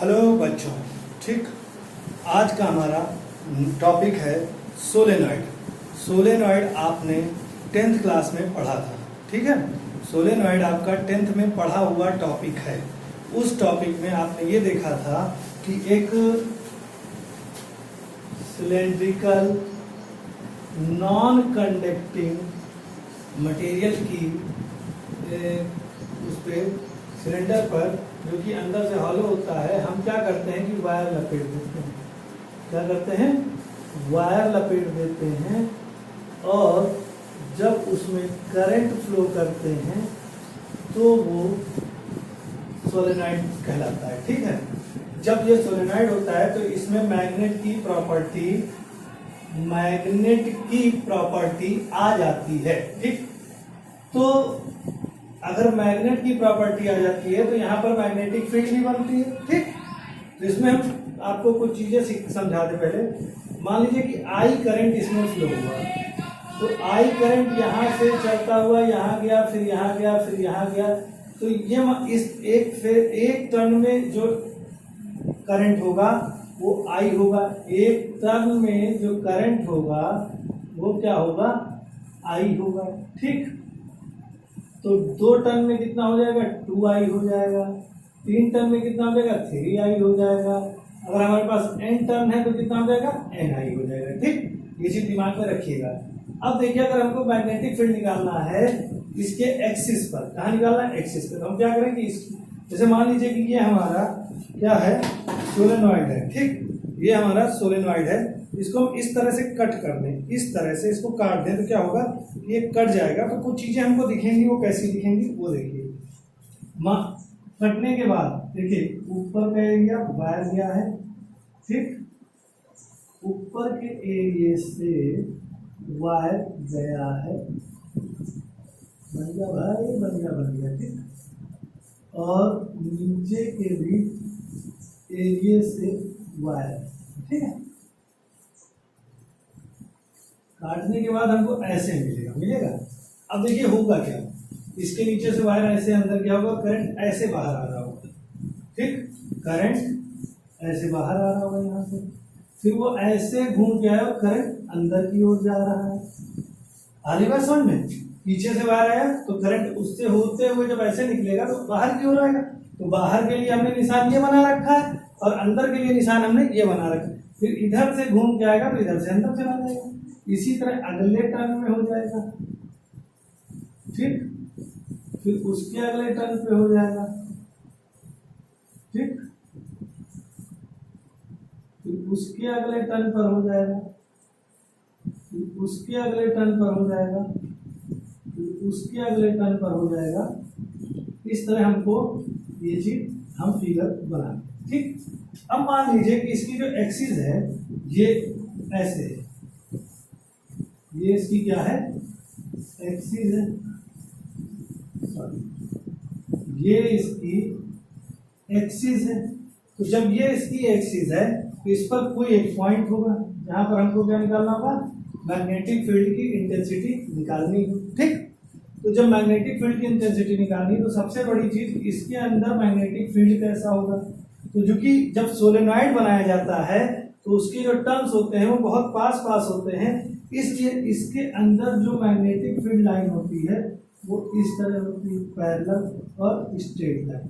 Hello बच्चों। ठीक, आज का हमारा टॉपिक है सोलेनॉइड। सोलेनॉइड आपने 10th क्लास में पढ़ा था। ठीक है, सोलेनॉइड आपका 10th में पढ़ा हुआ टॉपिक है। उस टॉपिक में आपने ये देखा था कि एक सिलेंड्रिकल नॉन कंडक्टिंग मटेरियल की उस पे सिलेंडर पर, जो कि अंदर से हॉलो होता है, हम क्या करते हैं कि वायर लपेट देते हैं। क्या करते हैं? वायर लपेट देते हैं और जब उसमें करंट फ्लो करते हैं तो वो सोलेनॉइड कहलाता है। ठीक है, जब ये सोलेनॉइड होता है तो इसमें मैग्नेट की प्रॉपर्टी आ जाती है। ठीक, तो अगर मैग्नेट की प्रॉपर्टी आ जाती है तो यहाँ पर मैग्नेटिक फील्ड भी बनती है। ठीक, तो इसमें हम आपको कुछ चीजें समझा दे। पहले मान लीजिए कि आई करंट इसमें फ्लो हुआ, तो आई करंट यहाँ से चलता हुआ यहाँ गया, फिर यहाँ गया, फिर यहाँ गया, तो ये इस एक टर्न में जो करंट होगा वो आई होगा। एक टर्न में जो करंट होगा वो क्या होगा? आई होगा। ठीक, तो 2 टर्न में कितना हो जाएगा? 2i हो जाएगा। 3 टर्न में कितना हो जाएगा? 3i हो जाएगा। अगर हमारे पास n टर्न है तो कितना हो जाएगा? ni हो जाएगा। ठीक, ये चीज दिमाग में रखिएगा। अब देखिए, अगर हमको मैग्नेटिक फील्ड निकालना है इसके एक्सिस पर, कहाँ निकालना है? एक्सिस पर। हम क्या करेंगे, जैसे मान लीजिए कि ये हमारा क्या है? सोलेनॉइड है। ठीक, ये हमारा सोलेनॉइड है। इसको हम इस तरह से कट कर दें, इस तरह से इसको काट दें तो क्या होगा? ये कट जाएगा। तो कुछ चीजें हमको दिखेंगी, वो कैसी दिखेंगी वो देखिए। कटने के बाद देखिए, ऊपर का एरिया वायर गया है। ठीक, ऊपर के एरिया से वायर गया है, बन गया भाई, बन गया। ठीक, और नीचे के भी एरिया से वायर। ठीक है, काटने के बाद हमको ऐसे मिलेगा। अब देखिए होगा क्या, इसके नीचे से वायर ऐसे अंदर क्या होगा? करंट ऐसे बाहर आ रहा होगा। ठीक, करंट ऐसे बाहर आ रहा होगा यहाँ से, फिर वो ऐसे घूम के आया और करंट अंदर की ओर जा रहा है। आगे बात समझ में? पीछे से वायर आया तो करंट उससे होते हुए जब ऐसे निकलेगा तो बाहर की ओर आएगा। तो बाहर के लिए हमने निशान ये बना रखा है और अंदर के लिए निशान हमने ये बना रखा है। फिर इधर से घूम के आएगा तो इधर से अंदर चला जाएगा। इसी तरह अगले टर्न में हो जाएगा। ठीक, फिर उसके अगले टर्न पे हो जाएगा। ठीक, फिर उसके अगले टर्न पर हो जाएगा, फिर उसके अगले टर्न पर हो जाएगा, फिर उसके अगले टर्न पर हो जाएगा। इस तरह हमको ये चीज हम फिगर बना। ठीक, अब मान लीजिए कि इसकी जो एक्सिस है ये ऐसे है, ये इसकी क्या है? एक्सिस है। ये इसकी एक्सिस है। तो जब ये इसकी एक्सिस है तो इस पर कोई एक पॉइंट होगा जहां पर हमको क्या निकालना होगा? मैग्नेटिक फील्ड की इंटेंसिटी निकालनी हो। ठीक, तो जब मैग्नेटिक फील्ड की इंटेंसिटी निकालनी तो सबसे बड़ी चीज इसके अंदर मैग्नेटिक फील्ड कैसा होगा? तो जो कि जब सोलेनॉइड बनाया जाता है तो उसके जो टर्न्स होते हैं वो बहुत पास होते हैं, इसलिए इसके अंदर जो मैग्नेटिक फील्ड लाइन होती है वो इस तरह होती है, पैरेलल और स्ट्रेट लाइन।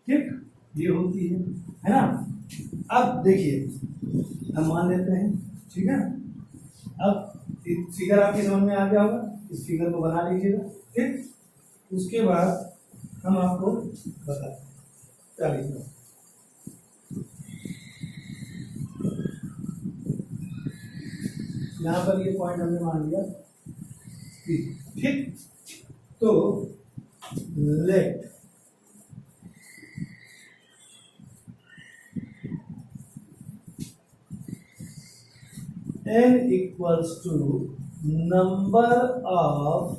ठीक, ये होती है ना। अब देखिए, हम मान लेते हैं। ठीक है, अब फिगर आपकी समझ में आ गया होगा, इस फिगर को बना लीजिएगा। ठीक, उसके बाद हम आपको बताते क्या लिखना। यहाँ पर ये पॉइंट हमने मान लिया। ठीक, तो let n equals to number of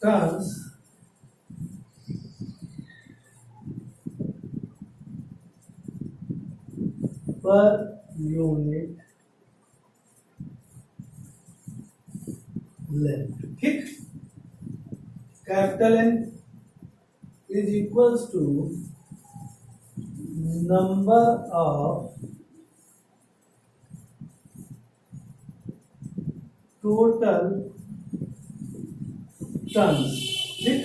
turns per unit length. ठीक, capital N is equals to number of total turns. ठीक,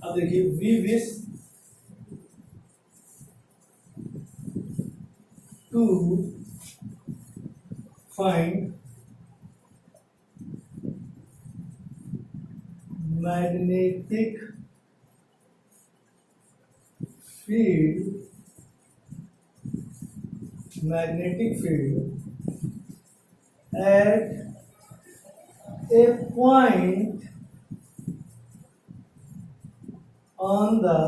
अब देखिए we wish to find magnetic field at a point on the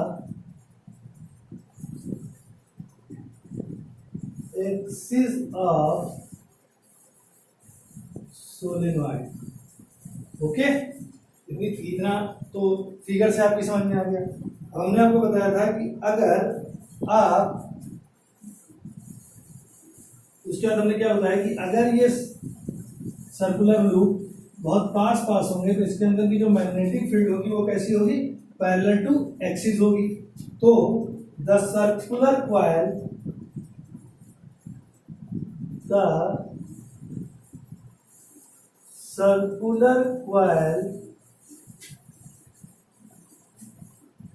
axis of solenoid। Okay, इतना तो figure से आपकी समझ में आ गया। अब हमने आपको बताया था कि अगर आप, उसके बाद हमने क्या बताया कि अगर ये सर्कुलर लूप बहुत पास पास होंगे तो इसके अंदर की जो मैग्नेटिक फील्ड होगी वो कैसी होगी, पैरेलल टू एक्सिस होगी। तो the circular coil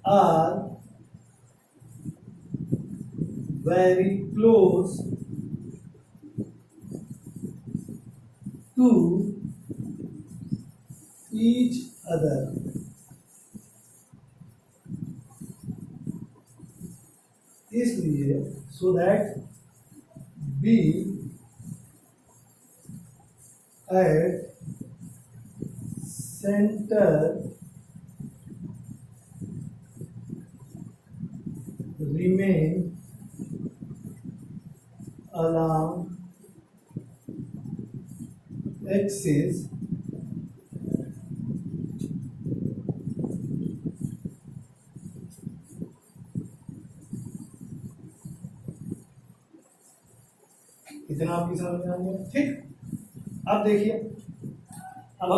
are very close to each other। इसलिए so that B at center remain along axis इतना आपकी समझ में आ गया। ठीक, अब देखिए, अब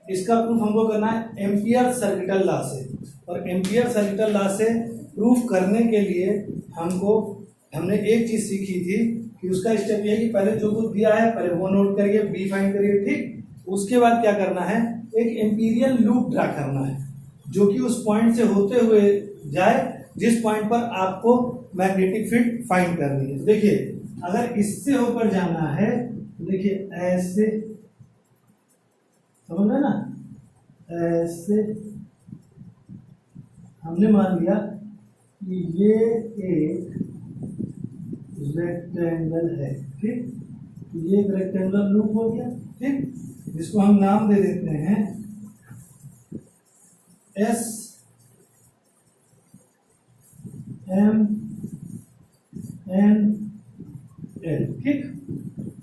इसका प्रूफ हमको करना है एम्पियर सर्किटल लॉ से, और एम्पियर सर्किटल लॉ से प्रूफ करने के लिए हमने एक चीज सीखी थी कि उसका स्टेप ये है कि पहले जो कुछ दिया है पहले वो नोट करिए, बी फाइंड करिए। ठीक, उसके बाद क्या करना है, एक एम्पीरियल लूप ड्रा करना है जो कि उस पॉइंट से होते हुए जाए जिस पॉइंट पर आपको मैग्नेटिक फील्ड फाइंड करनी है। देखिए अगर इससे होकर जाना है तो देखिए ऐसे, समझ रहे ना, ऐसे हमने मान लिया कि ये एक रेक्टेंगल है। ठीक, ये एक रेक्टेंगुलर लूप हो गया। ठीक, जिसको हम नाम दे देते हैं एस एम एन एल। ठीक,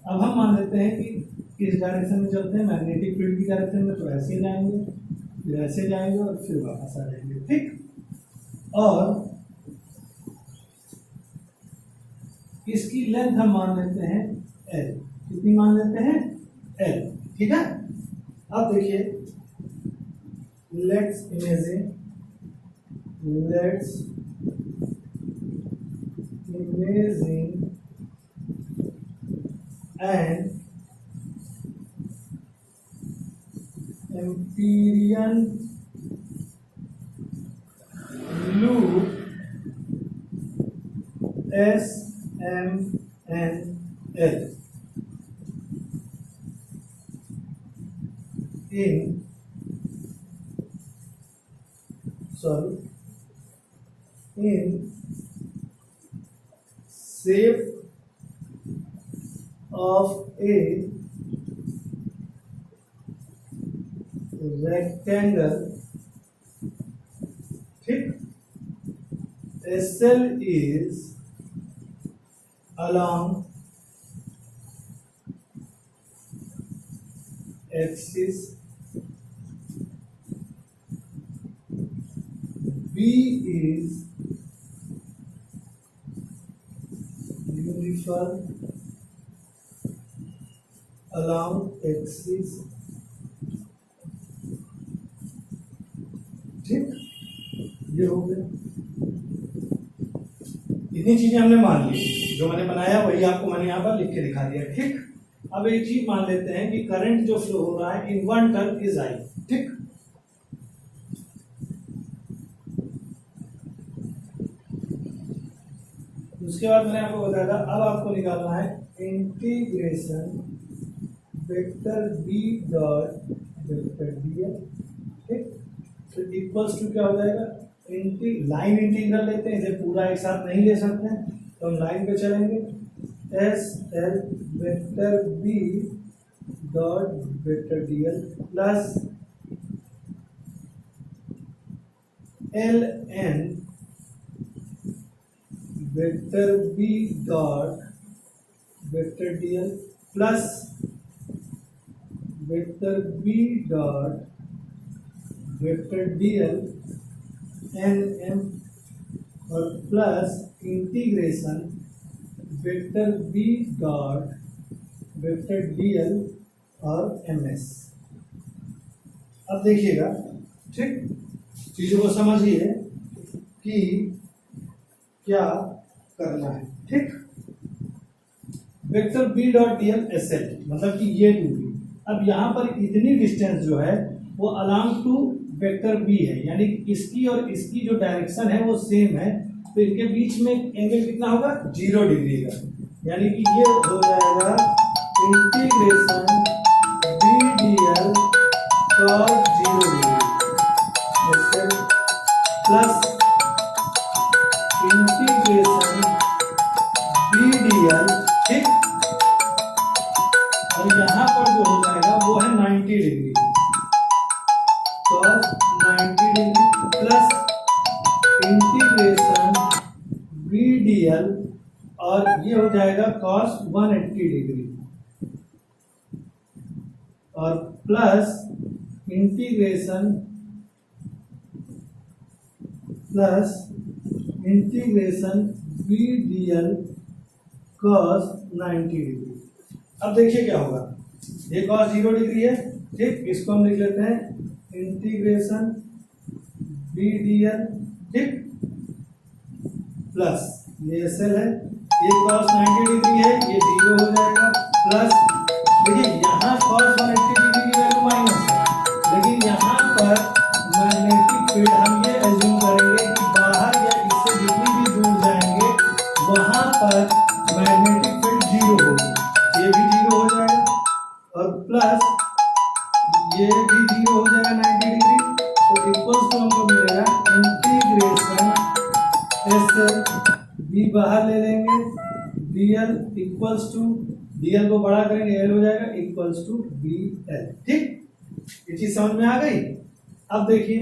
अब हम मान लेते हैं कि किस डायरेक्शन में चलते हैं, मैग्नेटिक फील्ड की डायरेक्शन में, तो ऐसे जाएंगे, फिर ऐसे जाएंगे और फिर वापस आ जाएंगे। ठीक, और इसकी लेंथ हम मान लेते हैं एल। कितनी मान लेते हैं, एल। ठीक है, अब देखिए let's imagine an Amperian loop S M N L in shape of a rectangle। ठीक, SL is along axis, B is uniform along axis ये हो गया। इतनी चीजें हमने मान ली, जो मैंने बनाया वही आपको मैंने यहाँ पर लिख के दिखा दिया। ठीक, अब एक चीज मान लेते हैं कि करंट जो फ्लो हो रहा है इन वन टर्न इज आई। ठीक, उसके बाद मैंने आपको बताया था, अब आपको निकालना है integration vector B dot vector D L. ठीक, तो इक्वल्स टू क्या हो जाएगा, लाइन इंटीग्रल लेते हैं, इसे पूरा एक साथ नहीं ले सकते हैं तो हम लाइन पे चलेंगे। S L vector B dot vector D L plus L N vector B dot vector D L plus vector B dot vector D L N M और plus integration vector B dot vector D L और M S. अब देखिएगा, ठीक, चीजों को समझिए कि क्या करना है। ठीक, vector B dot D L S L मतलब कि ये दूरी, अब यहाँ पर इतनी डिस्टेंस जो है वो अलोंग टू वेक्टर बी है, यानी इसकी और इसकी जो डायरेक्शन है वो सेम है, तो इनके बीच में एंगल कितना होगा, 0 डिग्री का, यानी कि ये हो जाएगा integration B D L cos 0 degree plus integration B D L. ठीक, और यहाँ पर जो हो जाएगा वो है 90 degree cos 90 degree plus integration B D L और ये हो जाएगा cos 180 डिग्री और plus integration B D L cos 90 degree. अब देखिए क्या होगा, ये cos 0 डिग्री है। ठीक, इसको हम लिख लेते हैं इंटीग्रेशन बी डी एल, ठीक, प्लस ये एस एल है, ये cos 90 डिग्री है, ये 0 हो जाएगा, प्लस देखिए यहाँ cos 180 डिग्री की वैल्यू माइनस है, लेकिन यहाँ पर मैग्नेटिक फील्ड हम ये एज्यूम करेंगे कि बाहर या इससे जितनी भी दूर जाएंगे वहां पर मैग्नेटिक फील्ड 0 होगी, ये भी 0 हो जाएगा और प्लस ये भी 0 हो जाएगा 90 डिग्री, तो इक्वल्स टू हमको मिलेगा इंटीग्रेशन एस बी बाहर ले लेंगे D L equals to, D L को बड़ा करेंगे एल हो जाएगा इक्वल्स टू बी एल। ठीक, ये चीज समझ में आ गई। अब देखिए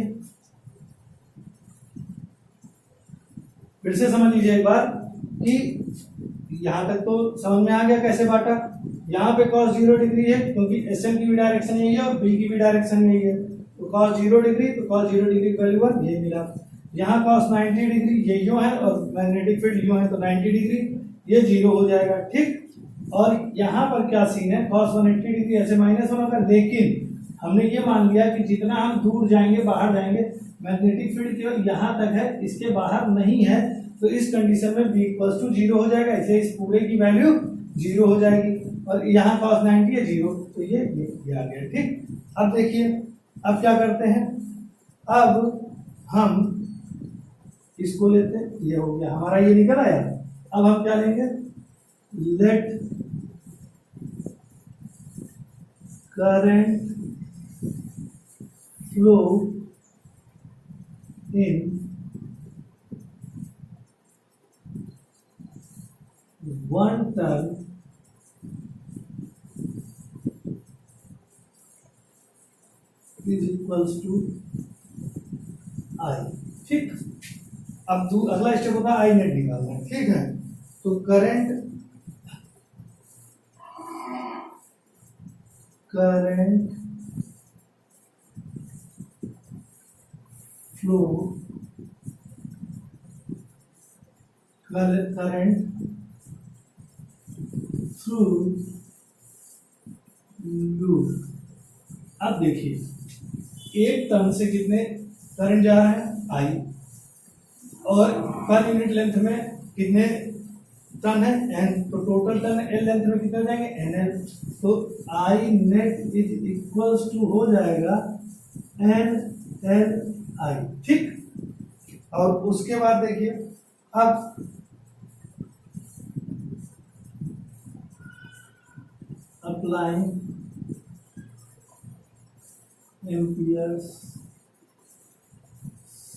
फिर से समझ लीजिए एक बार कि यहां तक तो समझ में आ गया कैसे बांटा। यहाँ पे cos 0 डिग्री है क्योंकि एस एम की भी डायरेक्शन यही है और बी की भी डायरेक्शन यही है, तो cos 0 डिग्री, तो cos 0 डिग्री की वैल्यू 1 ये मिला। यहाँ cos 90 डिग्री ये यूं है और मैग्नेटिक फील्ड यूं है, तो 90 डिग्री ये 0 हो जाएगा। ठीक, और यहाँ पर क्या सीन है, cos 180 डिग्री ऐसे माइनस होगा, लेकिन हमने ये मान लिया कि जितना हम दूर जाएंगे बाहर जाएंगे मैग्नेटिक फील्ड केवल यहाँ तक है, इसके बाहर नहीं है, तो इस कंडीशन में b इक्वल्स टू 0 हो जाएगा, इसलिए इस पूरे की वैल्यू 0 हो जाएगी और यहाँ cos 90 है 0, तो ये आ गया। ठीक, अब देखिए अब क्या करते हैं, अब हम इसको लेते हैं, ये हो गया हमारा, ये निकल आया। अब हम क्या लेंगे, let current flow in one turn is equals to I. ठीक, अब अगला स्टेप होता है आई नेट निकालना है। ठीक है, तो current flow current through loop. अब देखिए एक टर्न से कितने करंट जा रहे हैं, आई, और पर यूनिट लेंथ में कितने टन है n, तो टोटल टन एल लेंथ में कितने हो जाएंगे nl, तो आई नेट इज इक्वल्स टू हो जाएगा NLI, ठीक। और उसके बाद देखिए अब अप्लाइंग एम्पियर्स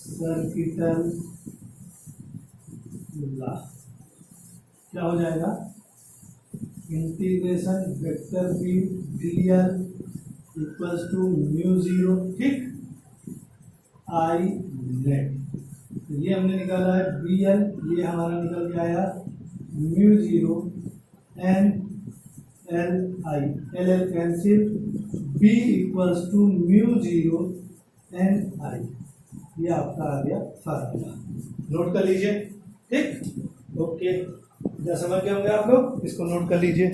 सर्किटल लॉ क्या हो जाएगा, integration vector B dl equals to mu zero, ठीक, आई नेट, ये हमने निकाला है bl, ये हमारा निकल के आया mu zero n L I, L L cancel, b equals to mu zero n I, ये आपका आ गया फार्मूला, नोट कर लीजिए, ठीक, ओके, क्या समझ गए होंगे आप लोग, इसको नोट कर लीजिए।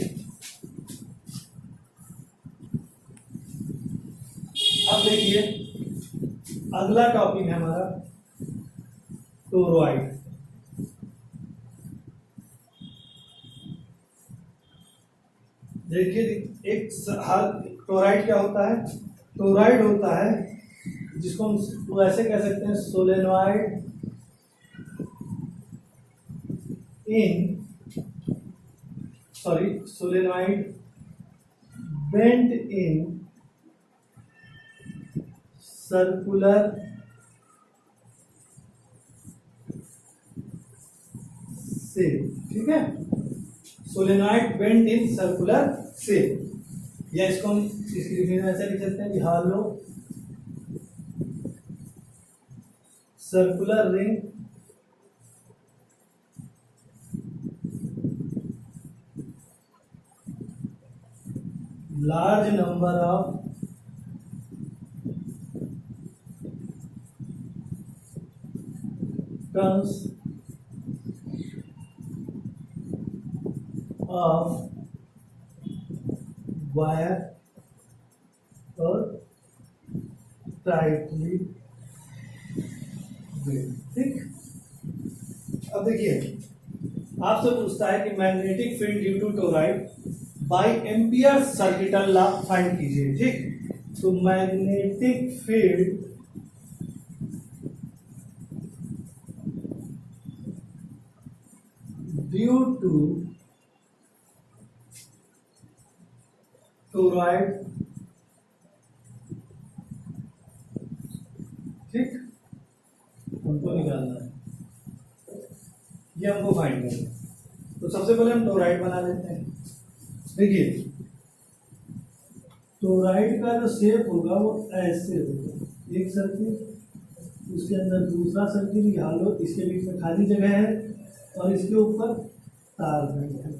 अब देखिए अगला टॉपिक है हमारा टोरॉइड। देखिए एक टोरॉइड क्या होता है, टोरॉइड होता है जिसको हम ऐसे कह सकते हैं solenoid solenoid bent in circular shape, ठीक है, solenoid bent in circular shape, या इसको हम इसकी डिफिनेशन ऐसे लिख सकते हैं कि hollow circular ring large number of turns of wire और tightly built, ठीक। अब देखिए आपसे पूछता है कि magnetic field due to toroid by Ampere circuital law find कीजिए, ठीक, तो magnetic field due to toroid, ठीक, हमको निकालना है, ये हमको फाइंड करना है, तो सबसे पहले हम टोरॉइड बना लेते हैं। देखिए टोरॉइड का जो शेप होगा वो ऐसे होगा, एक सर्किल, उसके अंदर दूसरा सर्किल, यहाँ लो, इसके बीच में खाली जगह है और इसके ऊपर तार बंद है,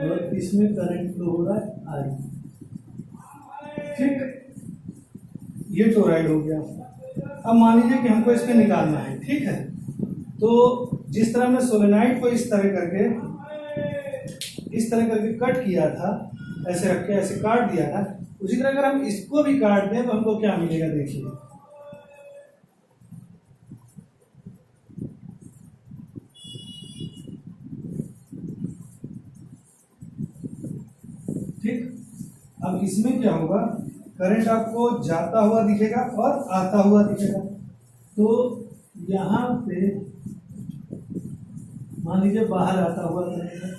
और इसमें करंट फ्लो हो रहा है आई, ठीक, ये टोरॉइड हो गया। अब मान लीजिए कि हमको इसमें निकालना है, ठीक है, तो जिस तरह मैं सोलेनॉइड को इस तरह करके कट किया था, ऐसे रख के ऐसे काट दिया था, उसी तरह अगर हम इसको भी काट दें तो हमको क्या मिलेगा, देखिए ठीक। अब इसमें क्या होगा, करंट आपको जाता हुआ दिखेगा और आता हुआ दिखेगा, तो यहाँ पे मान लीजिए बाहर आता हुआ करंट है,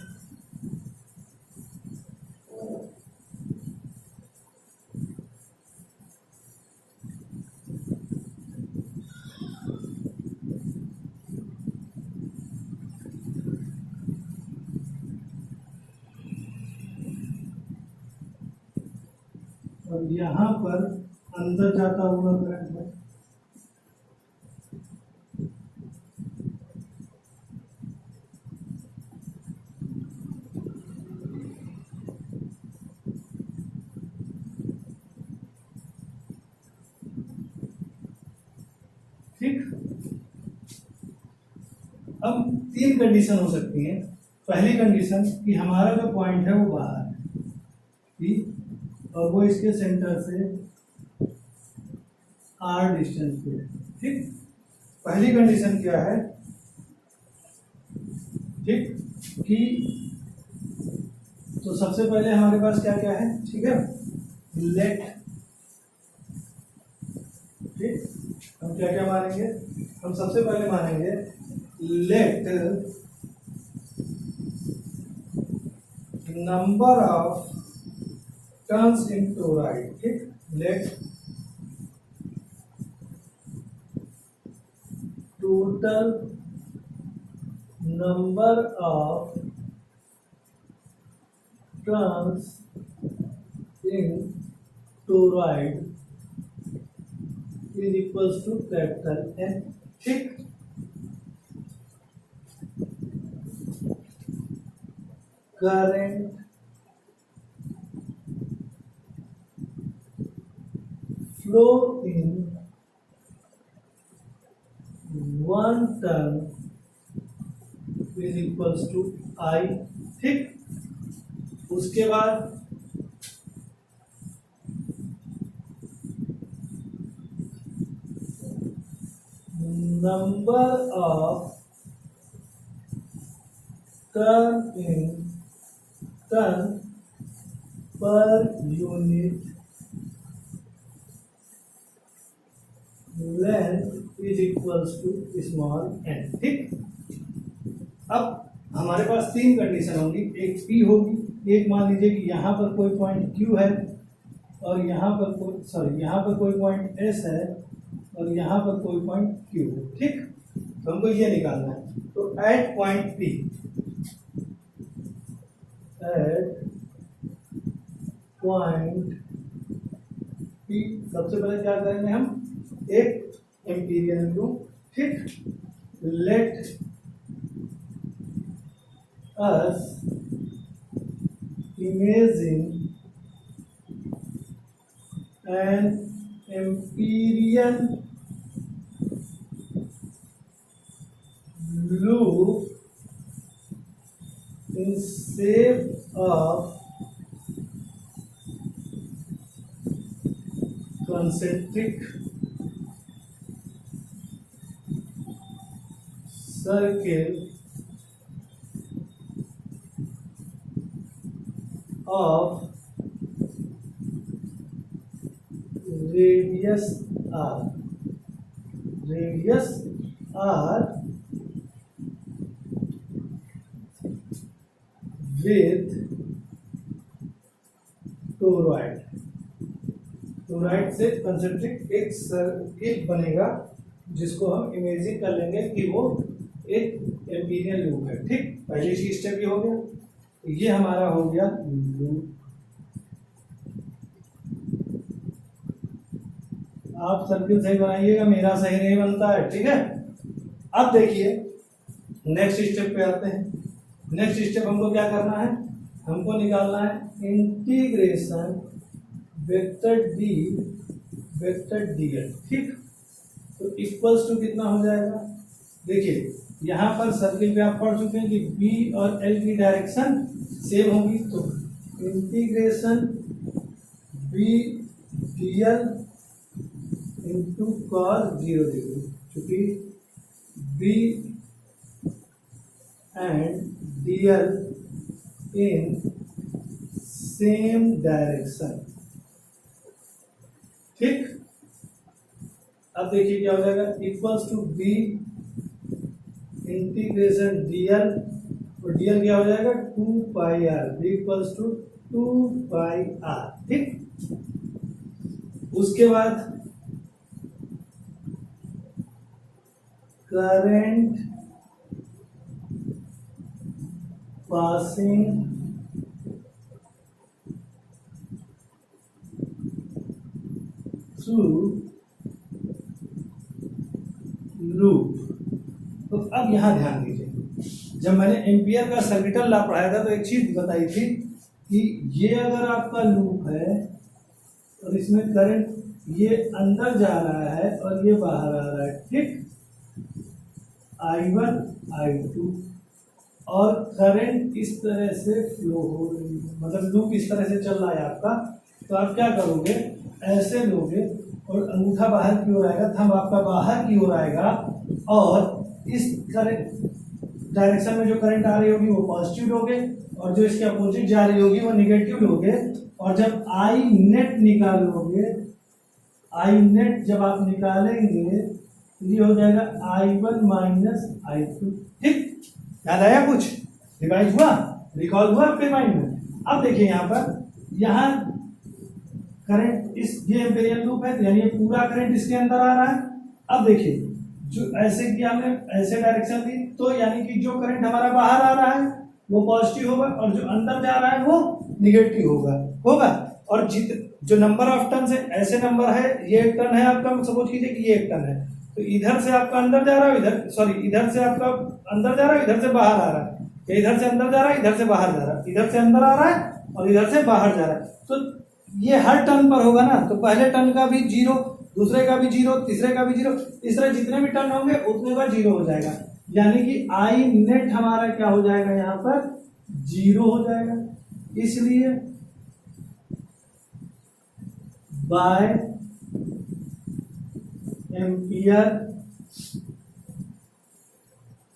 और यहाँ पर अंदर जाता हुआ करंट है, ठीक। अब तीन कंडीशन हो सकती है। पहली कंडीशन कि हमारा जो पॉइंट है वो बाहर है, P, और वो इसके सेंटर से R डिस्टेंस पे है। ठीक, पहली कंडीशन क्या है, ठीक, कि तो सबसे पहले हमारे पास क्या क्या है, ठीक है, लेट, ठीक, हम क्या क्या मानेंगे, हम सबसे पहले मानेंगे let number of turns in toroid, ठीक, let total number of turns in toroid is equals to capital N, ठीक। Current flow in 1 turn is equals to I, ठीक। उसके बाद number of turn per unit length is equals to small n, ठीक। अब हमारे पास तीन condition होंगी, एक P होगी, एक मान लीजिए कि यहाँ पर कोई पॉइंट Q है और यहाँ पर कोई पॉइंट S है और यहाँ पर कोई पॉइंट Q है, ठीक। तो हमको ये निकालना है, तो एट पॉइंट P, सबसे पहले क्या करेंगे, हम एक एम्पीरियल लूप, ठीक, late us imagine an empyrean loop in shape of concentric circle of radius r with toroid से कंसेंट्रिक एक सर्किल बनेगा जिसको हम इमेजिन कर लेंगे कि वो एक एम्पीरियल लूप है, ठीक। पहले ही स्टेप ये हो गया, तो ये हमारा हो गया लूप। आप सर्किल सही बनाइएगा, मेरा सही नहीं बनता है, ठीक है। अब देखिए नेक्स्ट स्टेप पे आते हैं। नेक्स्ट स्टेप हमको क्या करना है, हमको निकालना है integration vector D vector dl, ठीक। तो इक्वल्स टू कितना हो जाएगा, देखिए यहाँ पर सर्किल पे आप पढ़ चुके हैं कि B और L की डायरेक्शन सेम होगी, तो integration B dl into cos 0 degree, चूंकि B and dl in same direction, ठीक। अब देखिए क्या हो जाएगा, equals to B integration dl, और dl क्या हो जाएगा 2 pi r, B equals to 2 pi r, ठीक। उसके बाद करंट पासिंग थ्रू लूप। तो अब यहां ध्यान दीजिए, जब मैंने एम्पियर का सर्किटल लॉ पढ़ाया था तो एक चीज बताई थी कि ये अगर आपका लूप है और इसमें करंट ये अंदर जा रहा है और ये बाहर आ रहा है, ठीक। I1 I2 और करंट इस तरह से फ्लो हो रही है, मतलब लूप इस तरह से चल रहा है आपका, तो आप क्या करोगे, ऐसे लोगे और अंगूठा बाहर की ओर आएगा, थंब आपका बाहर की ओर आएगा, और इस करंट डायरेक्शन में जो करंट आ रही होगी वो पॉजिटिव लोगे, और जो इसके अपोजिट जा रही होगी वो निगेटिव लोगे। और जब आई नेट निकालोगे, आई नेट जब आप निकालेंगे तो ये हो जाएगा I1 माइनस I2। ठीक, याद आया, कुछ रिवाइज हुआ, रिकॉल हुआ आपके माइंड में। अब देखिए यहाँ पर, यहाँ करंट इस ये एम्पेरियल लूप है, यानी ये पूरा करंट इसके अंदर आ रहा है। अब देखिए, जो ऐसे किया हमने, ऐसे डायरेक्शन दी, तो यानी कि जो करंट हमारा बाहर आ रहा है वो पॉजिटिव होगा, और जो अंदर जा रहा है वो निगेटिव होगा। और जो नंबर ऑफ टर्न है, ऐसे नंबर है, ये एक टर्न है आपका, सपोज कीजिए कि ये एक टर्न है, तो इधर से आपका अंदर जा रहा है, इधर से आपका अंदर जा रहा है, इधर से बाहर आ रहा है, या इधर से अंदर जा रहा है, इधर से बाहर जा रहा है, इधर से अंदर आ रहा है और इधर से बाहर जा रहा है। तो ये हर टर्न पर होगा ना, तो पहले टर्न का भी जीरो, दूसरे का भी जीरो, तीसरे का भी जीरो, इस तरह जितने भी टर्न होंगे उतने का जीरो हो जाएगा, यानी कि आई नेट हमारा क्या हो जाएगा, यहाँ पर जीरो हो जाएगा। इसलिए बाय एम्पियर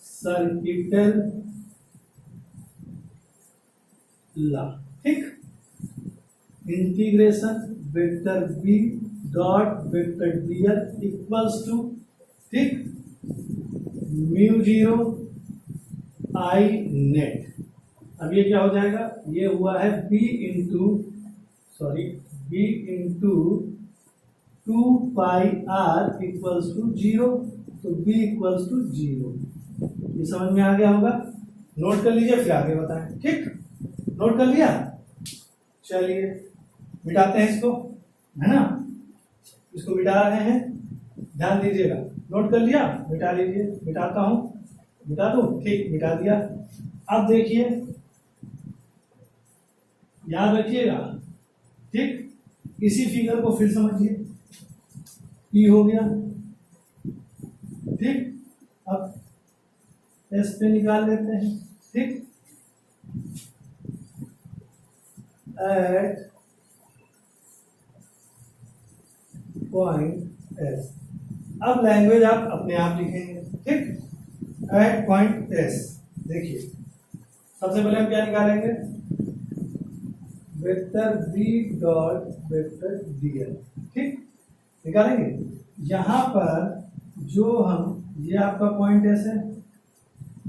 सर्किटल लॉ, ठीक, integration vector B dot vector DL equals to, ठीक, म्यू जीरो आई नेट। अब ये क्या हो जाएगा, ये हुआ है B into 2πr equals to zero, तो b इक्वल्स टू जीरो। ये समझ में आ गया होगा, नोट कर लीजिए, फिर आगे बताएं। ठीक, नोट कर लिया, चलिए मिटाते हैं इसको, है ना, इसको मिटा रहे हैं, ध्यान दीजिएगा। नोट कर लिया, मिटा लीजिए, मिटाता हूं, मिटा दूं, ठीक, मिटा दिया। अब देखिए, याद रखिएगा, ठीक, इसी फिगर को फिर समझिए, P हो गया, ठीक, अब S पे निकाल लेते हैं, ठीक, एट पॉइंट S। अब लैंग्वेज आप अपने आप लिखेंगे, ठीक, एट पॉइंट S। देखिए, सबसे पहले हम क्या निकालेंगे, vector B dot vector DL, ठीक, निकालेंगे। यहाँ पर जो हम, ये आपका पॉइंट S है,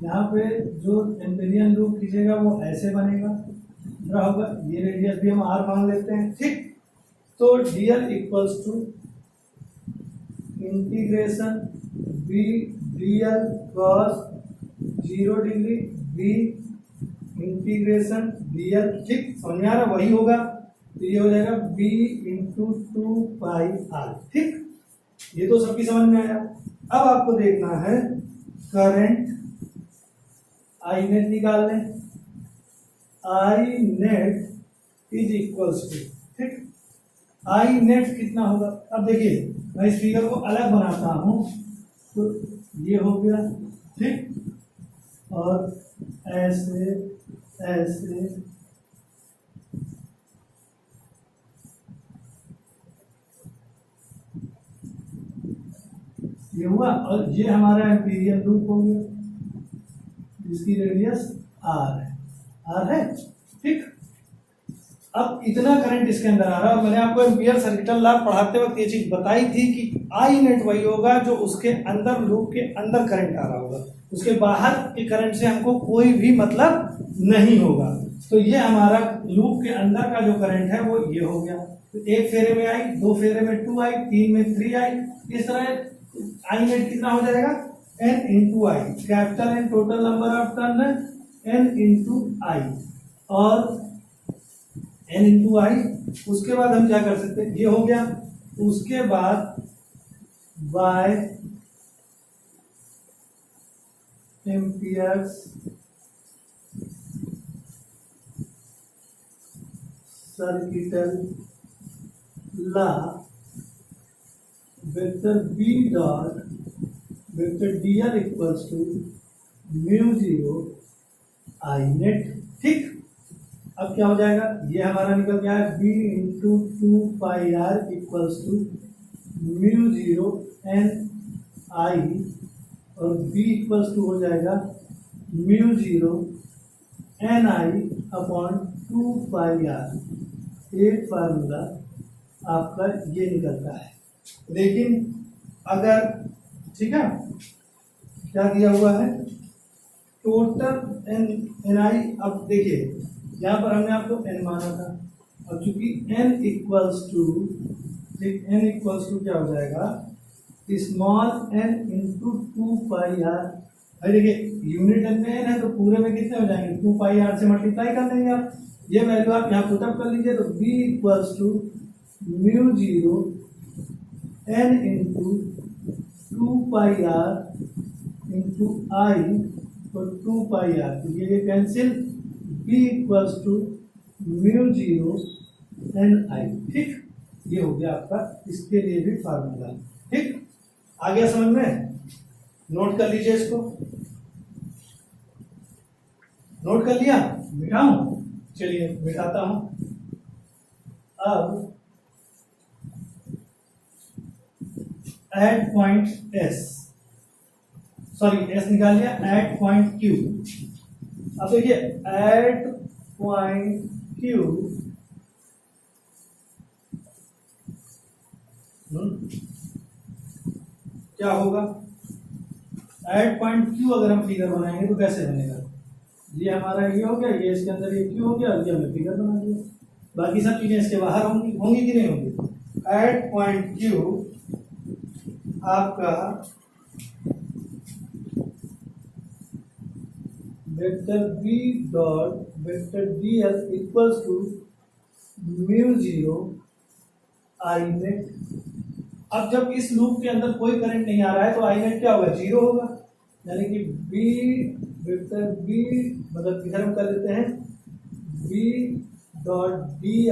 यहाँ पे जो एम्पेरियन लूप खींचेगा वो ऐसे बनेगा, क्या होगा, ये रेडियस भी हम R मान लेते हैं, ठीक। तो DL equals to integration B DL cos 0 degree B integration DL, ठीक, समझ में आ रहा, वही होगा, तो ये हो जाएगा B इंटू 2πr, ठीक, ये तो सबकी समझ में आया। अब आपको देखना है करंट आई नेट निकाल लें, आई नेट इज इक्वल्स टू, ठीक, आई नेट कितना होगा। अब देखिए, मैं इस फिगर को अलग बनाता हूं, तो ये हो गया, ठीक, और ऐसे ऐसे ये हुआ, और ये हमारा एम्पीरियल लूप हो गया, जिसकी रेडियस आर है, ठीक। अब इतना करंट इसके अंदर आ रहा है, और मैंने आपको एम्पियर सर्किटल लॉ पढ़ाते वक्त ये चीज बताई थी कि आई नेट वही होगा जो उसके अंदर, लूप के अंदर करंट आ रहा होगा, उसके बाहर के करंट से हमको कोई भी मतलब नहीं होगा। तो ये हमारा लूप के अंदर का जो करंट है वो ये हो गया, तो एक फेरे में आई, दो फेरे में 2 आई, 3 में 3 आई, इस तरह आई नेट कितना हो जाएगा, n into I, capital N total number of turn है, n इंटू आई, और n इंटू आई। उसके बाद हम क्या कर सकते हैं, ये हो गया, उसके बाद by Ampere's circuital law, vector B dot vector DL equals to mu zero I net. ठीक, अब क्या हो जाएगा, ये हमारा निकल गया है B into 2πr equals to mu zero N I, और बी इक्वल्स टू हो जाएगा mu zero N I upon 2πr। एक फार्मूला आपका ये निकलता है। लेकिन अगर, ठीक है, क्या दिया हुआ है, टोटल एन आई, अब देखिए यहाँ पर हमने आपको एन माना था, अब चूंकि एन इक्वल्स टू, ठीक, एन इक्वल्स टू क्या हो जाएगा, स्मॉल एन इंटू 2πr। भाई देखिए यूनिट एन में एन है तो पूरे में कितने हो जाएंगे, 2πr से मल्टीप्लाई कर देंगे आप, ये वैल्यू आप यहाँ पुटअप कर लीजिए, तो b equals to mu zero N into 2πr into I और 2πr, तो ये cancel, b equals to mu zero N I. ठीक, ये हो गया आपका इसके लिए भी फार्मूला। ठीक, आ गया समझ में, नोट कर लीजिए इसको, नोट कर लिया, मिटाऊं, चलिए मिटाता हूं। अब at point S, sorry S निकाल लिया, एट पॉइंट क्यू। अब देखिए एट पॉइंट क्यू क्या होगा, एट पॉइंट क्यू अगर हम फिगर बनाएंगे तो कैसे बनेगा, ये हमारा ये हो गया, ये इसके अंदर ये क्यू हो गया, ये हमने फिगर बना दिया, बाकी सब चीजें इसके बाहर होंगी, होंगी कि नहीं होंगी। एट पॉइंट क्यू आपका vector B dot vector D L equals to mu zero I net. अब जब इस लूप के अंदर कोई करंट नहीं आ रहा है तो आई नेट क्या होगा, जीरो होगा, यानी कि बी वेक्टर बी, मतलब इधर हम कर देते हैं बी डॉट डी